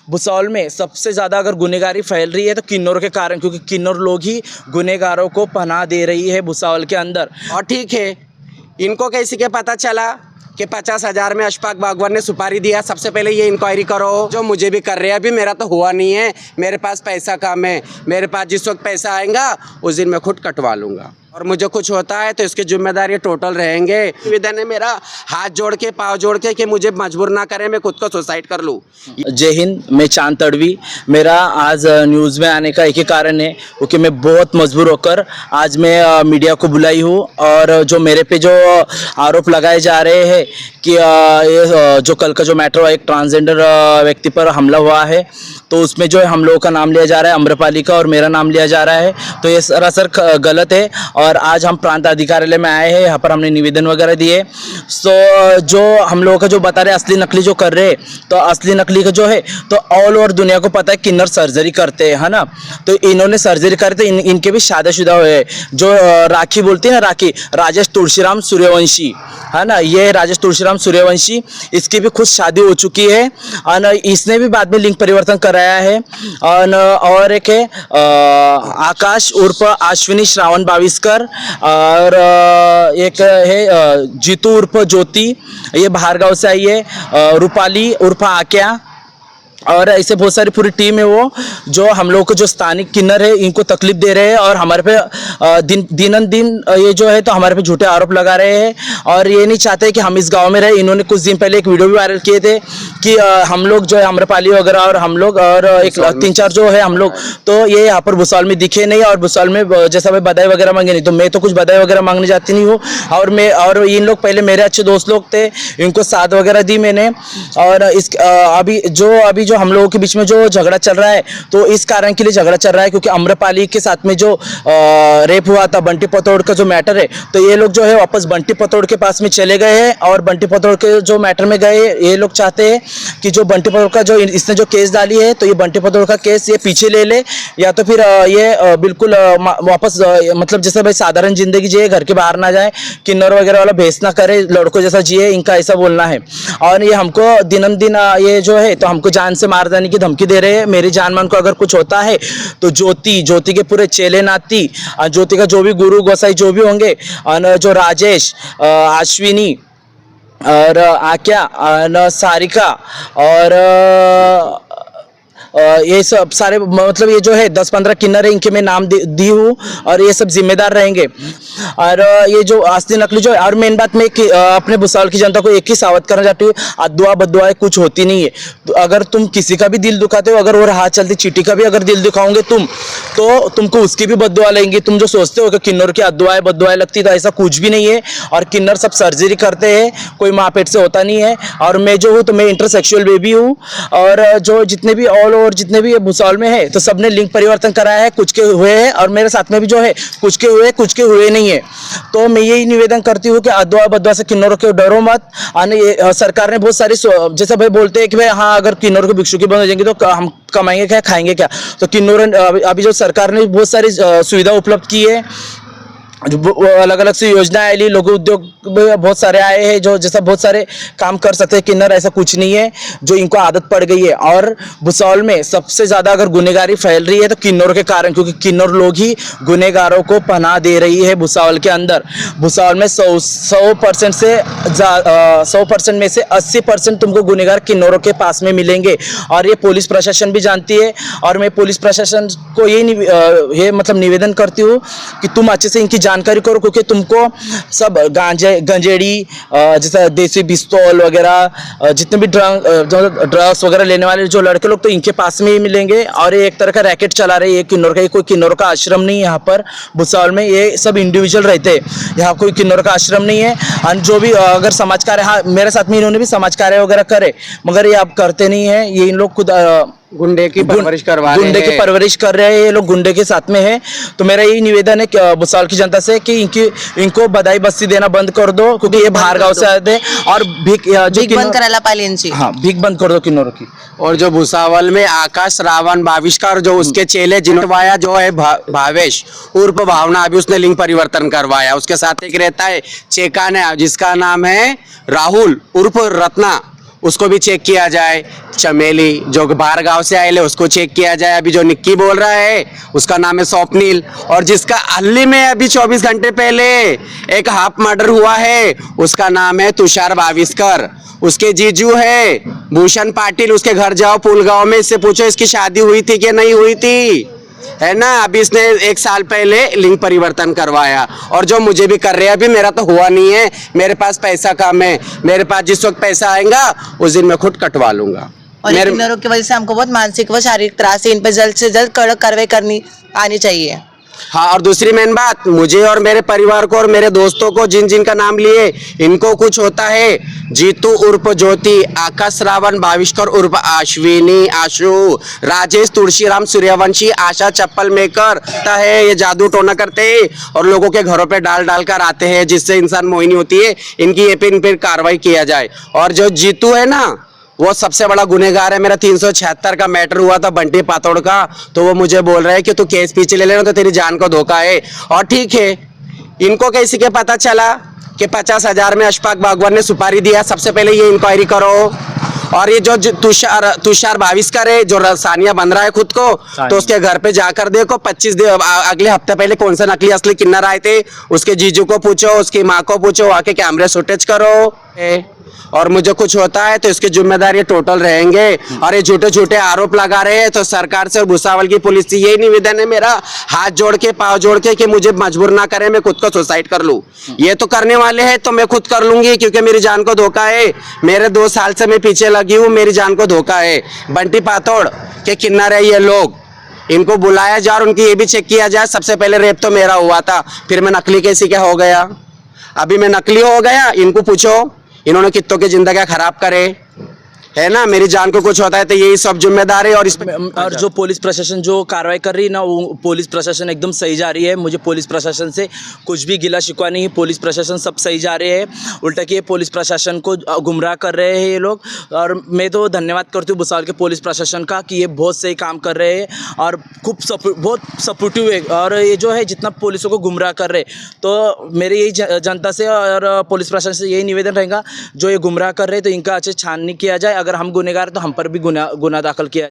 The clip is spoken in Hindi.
भुसावल में सबसे ज़्यादा अगर गुनहगारी फैल रही है तो किन्नौर के कारण, क्योंकि किन्नौर लोग ही गुनहगारों को पनाह दे रही है भुसावल के अंदर। और ठीक है, इनको कैसे के पता चला कि 50,000 में अशफाक बागवान ने सुपारी दिया? सबसे पहले ये इंक्वायरी करो, जो मुझे भी कर रहे हैं। अभी मेरा तो हुआ नहीं है, मेरे पास पैसा कम है, मेरे पास जिस वक्त पैसा आएगा उस दिन मैं खुद कटवा लूँगा। और मुझे कुछ होता है तो इसकी जिम्मेदारी टोटल रहेंगे। निवेदन है मेरा, हाथ जोड़ के पाँव जोड़ के, कि मुझे मजबूर ना करें मैं खुद को सुसाइड कर लूँ। जय हिंद, मैं चांद तड़वी। मेरा आज न्यूज़ में आने का एक ही कारण है, क्योंकि मैं बहुत मजबूर होकर आज मैं मीडिया को बुलाई हूँ। और जो मेरे पे जो आरोप लगाए जा रहे हैं कि ये जो कल का जो मैटर हुआ, एक ट्रांसजेंडर व्यक्ति पर हमला हुआ है, तो उसमें जो है हम लोगों का नाम लिया जा रहा है, अम्रपाली का, और मेरा नाम लिया जा रहा है, तो ये सरासर गलत है। और आज हम प्रांत अधिकारियालय में आए हैं, यहाँ पर हमने निवेदन वगैरह दिए। सो जो हम लोगों का जो बता रहे असली नकली जो कर रहे हैं, तो असली नकली का जो है तो ऑल ओवर दुनिया को पता है किन्नर सर्जरी करते हैं, है ना। तो इन्होंने सर्जरी करते, इनके भी शादीशुदा हुए। जो राखी बोलती है ना, राखी, राजेश तुलसीराम सूर्यवंशी, है ना, ये राजेश तुलसीराम सूर्यवंशी, इसकी भी खुद शादी हो चुकी है और इसने भी बाद में लिंग परिवर्तन कराया है। और एक है आकाश उर्फ अश्विनी श्रावण बाविस्कर, और एक है जीतू उर्फ ज्योति, ये बाहर गाँव से आई है, रूपाली उर्फ आक्या, और ऐसे बहुत सारी पूरी टीम है वो, जो हम लोग को जो स्थानिक किन्नर है इनको तकलीफ दे रहे हैं और हमारे पे दिन ये जो है तो हमारे पे झूठे आरोप लगा रहे हैं। और ये नहीं चाहते कि हम इस गांव में रहे। इन्होंने कुछ दिन पहले एक वीडियो भी वायरल किए थे कि हम लोग जो है अम्रपाली वगैरह और हम लोग और एक 3-4 जो है हम लोग, तो ये यहाँ पर भुसावल में दिखे नहीं। और भुसावल में जैसा भाई बधाई वगैरह मांगे नहीं, तो मैं तो कुछ बधाई वगैरह मांगने जाती नहीं हूँ। और इन लोग पहले मेरे अच्छे दोस्त लोग थे, इनको साथ वगैरह दी मैंने। और इस अभी जो हम लोगों के बीच में जो झगड़ा चल रहा है, तो इस कारण के लिए झगड़ा चल रहा है क्योंकि अम्रपाली के साथ में जो रेप हुआ था, बंटी पतोड़ का जो मैटर है, तो ये लोग जो है वापस बंटी पतोड़ के पास में चले गए हैं। और बंटी पतोड़ के जो मैटर में गए, ये लोग चाहते हैं कि जो बंटी पतोड़ का जो इसने जो केस डाली है, तो ये बंटी पतोड़ का केस ये पीछे ले ले, या तो फिर ये बिल्कुल वापस मतलब जैसे भाई साधारण जिंदगी जिए, घर के बाहर ना जाए, किन्नर वगैरह वाला भेस ना करे, लड़कों जैसा जिए, इनका ऐसा बोलना है। और ये हमको दिनम दिन ये जो है तो हमको जान से मार देने की धमकी दे रहे हैं। मेरी जान मान को अगर कुछ होता है तो ज्योति के पूरे चेले नाती, ज्योति का जो भी गुरु गोसाई जो भी होंगे, और जो राजेश, अश्विनी और आक्या और सारिका और ये सब सारे मतलब ये जो है 10-15 किन्नर है, इनके मैं नाम दी हूँ और ये सब जिम्मेदार रहेंगे। और ये जो असली नकली जो है, और मेन बात मैं अपने भुसावल की जनता को एक ही सावध करना चाहती हूँ, अदुआ बदुआ कुछ होती नहीं है। तो अगर तुम किसी का भी दिल दुखाते हो, अगर वो हाथ चलती चीटी का भी अगर दिल दुखाओगे तुम, तो तुमको उसकी भी बदुआ लेंगी। तुम जो सोचते हो कि किन्नर की अदुआएं बदुआएं लगती, तो ऐसा कुछ भी नहीं है। और किन्नर सब सर्जरी करते हैं, कोई माँ पेट से होता नहीं है। और मैं जो हूँ तो मैं इंटरसेक्सुअल बेबी हूँ। और जो जितने भी और जितने भी भुसावल में है, तो सबने लिंग परिवर्तन कराया है, कुछ के हुए हैं, और मेरे साथ में भी जो है कुछ के हुए कुछ के हुए नहीं है। तो मैं यही निवेदन करती हूँ कि अदुआ बदुआ से किन्नरों के डरो मत। सरकार ने बहुत सारी जैसे भाई बोलते हैं कि भाई हाँ, अगर किन्नरों को भिक्षुकी बंद हो जाएंगे तो हम कमाएंगे क्या, खाएंगे क्या। तो किन्नर अभी जो सरकार ने बहुत सारी सुविधा उपलब्ध की है, जो अलग अलग सी योजनाएं आई, लोगों उद्योग बहुत सारे आए हैं, जो जैसा बहुत सारे काम कर सकते हैं किन्नर, ऐसा कुछ नहीं है जो इनको आदत पड़ गई है। और भुसावल में सबसे ज़्यादा अगर गुनहगारी फैल रही है तो किन्नर के कारण, क्योंकि किन्नर लोग ही गुनहगारों को पनाह दे रही है भुसावल के अंदर। भुसावल में 100% में से 80% तुमको गुनहगार किन्नरों के पास में मिलेंगे। और ये पुलिस प्रशासन भी जानती है। और मैं पुलिस प्रशासन को ये मतलब निवेदन करती हूँ कि तुम अच्छे से इनकी जानकारी करो, क्योंकि तुमको सब गंजेड़ी जैसा देसी पिस्तौल वगैरह, जितने भी ड्रग्स वगैरह लेने वाले जो लड़के लोग, तो इनके पास में ही मिलेंगे। और ये एक तरह का रैकेट चला रहे हैं किन्नर का। कोई किन्नर का आश्रम नहीं है यहाँ पर भुसावल में, ये सब इंडिविजुअल रहते हैं, यहाँ कोई किन्नर का आश्रम नहीं है। और जो भी अगर समाज कार्य, हाँ मेरे साथ में इन्होंने भी समाज कार्य वगैरह करे, मगर ये आप करते नहीं है। ये इन लोग खुद गुंडे की परवरिश करवा रहे हैं, गुंडे की परवरिश कर रहे हैं, ये लोग गुंडे के साथ में है। तो मेरा यही निवेदन है भुसावल की जनता से कि इनको बधाई बस्ती देना बंद कर दो, क्योंकि ये बाहर गांव से आते हैं। और भीख बंद करायला पाहिजे, हाँ भीख बंद कर दो किन्नरों की। और जो भुसावल में आकाश रावण बाविष्कार, जो उसके चेले जिनवाया जो है भावेश उर्फ भावना, अभी उसने लिंग परिवर्तन करवाया। उसके साथ एक रहता है चेकाने, जिसका नाम है राहुल उर्फ रत्ना, उसको भी चेक किया जाए। चमेली जो बाहर गांव से आए ले उसको चेक किया जाए। अभी जो निक्की बोल रहा है उसका नाम है स्वप्निल, और जिसका हल्ली में अभी 24 घंटे पहले एक हाफ मर्डर हुआ है उसका नाम है तुषार बाविस्कर। उसके जीजू है भूषण पाटिल, उसके घर जाओ पुलगांव में, इससे पूछो इसकी शादी हुई थी कि नहीं हुई थी, है ना। अभी इसने 1 साल पहले लिंग परिवर्तन करवाया, और जो मुझे भी कर रहे हैं अभी मेरा तो हुआ नहीं है, मेरे पास पैसा कम है, मेरे पास जिस वक्त पैसा आएगा उस दिन मैं खुद कटवा लूंगा। और इन किन्नरों की वजह से हमको बहुत मानसिक व शारीरिक त्रास है, इन पे जल्द से जल्द कड़क कार्रवाई करनी आनी चाहिए। हाँ, और दूसरी मेन बात, मुझे और मेरे परिवार को और मेरे दोस्तों को जिन जिन का नाम लिए इनको कुछ होता है, जीतू उर्फ ज्योति, आकाश रावण बाविस्कर उर्फ अश्विनी आशु, राजेश तुलसीराम सूर्यवंशी, आशा चप्पल मेकर है, ये जादू टोना करते हैं और लोगों के घरों पे डाल डाल कर आते हैं जिससे इंसान मोहिनी होती है। इनकी ये पे इन पर कार्रवाई किया जाए। और जो जीतू है ना वो सबसे बड़ा गुनहगार है। मेरा 376 का मैटर हुआ था बंटी पातोड़ का, तो वो मुझे बोल रहे हैं कि तू केस पीछे ले लेना तो तेरी जान को धोखा है। और ठीक है, इनको कैसे के पता चला कि 50,000 में अशफाक बागवान ने सुपारी दिया? सबसे पहले ये इंक्वायरी करो। और ये जो तुषार बाविस्कर है जो सानिया बन रहा है खुद को, तो उसके घर पे जाकर देखो 25 दिन अगले हफ्ते पहले कौन से नकली असली किन्नर आए थे, उसके जीजू को पूछो, उसकी माँ को पूछो, आके कैमरे फुटेज करो। और मुझे कुछ होता है तो इसकी जिम्मेदारी टोटल रहेंगे। और ये झूठे झूठे आरोप लगा रहे हैं, तो सरकार से और भुसावल की पुलिस से यही निवेदन है मेरा, हाथ जोड़ के पाँव जोड़ के, कि मुझे मजबूर ना करें मैं खुद को सुसाइड कर लूं। ये तो करने वाले हैं तो मैं खुद कर लूंगी, क्योंकि मेरी जान को धोखा है। मेरे 2 साल से मैं पीछे लगी हूँ, मेरी जान को धोखा है। बंटी पातोड़ के किन्नर है ये लोग, इनको बुलाया जाए और उनकी ये भी चेक किया जाए। सबसे पहले रेप तो मेरा हुआ था, फिर मैं नकली कैसे क्या हो गया? अभी मैं नकली हो गया, इनको पूछो इन्होंने कितनों की जिंदगी खराब करे, है ना। मेरी जान को कुछ होता है तो यही सब जिम्मेदार है। और इस और जो पुलिस प्रशासन जो कार्रवाई कर रही है ना, वो पुलिस प्रशासन एकदम सही जा रही है। मुझे पुलिस प्रशासन से कुछ भी गिला शिकवा नहीं है, पुलिस प्रशासन सब सही जा रहे हैं। उल्टा कि ये पुलिस प्रशासन को गुमराह कर रहे हैं ये लोग। और मैं तो धन्यवाद करती हूँ भुसावल के पुलिस प्रशासन का कि ये बहुत सही काम कर रहे हैं और बहुत सपोर्टिव है। और ये जो है जितना पुलिसों को गुमराह कर रहे, तो मेरे यही जनता से और पुलिस प्रशासन से यही निवेदन रहेगा, जो ये गुमराह कर रहे हैं तो इनका अच्छे छाननी किया जाए। अगर हम गुनहगार तो हम पर भी गुना दाखिल किया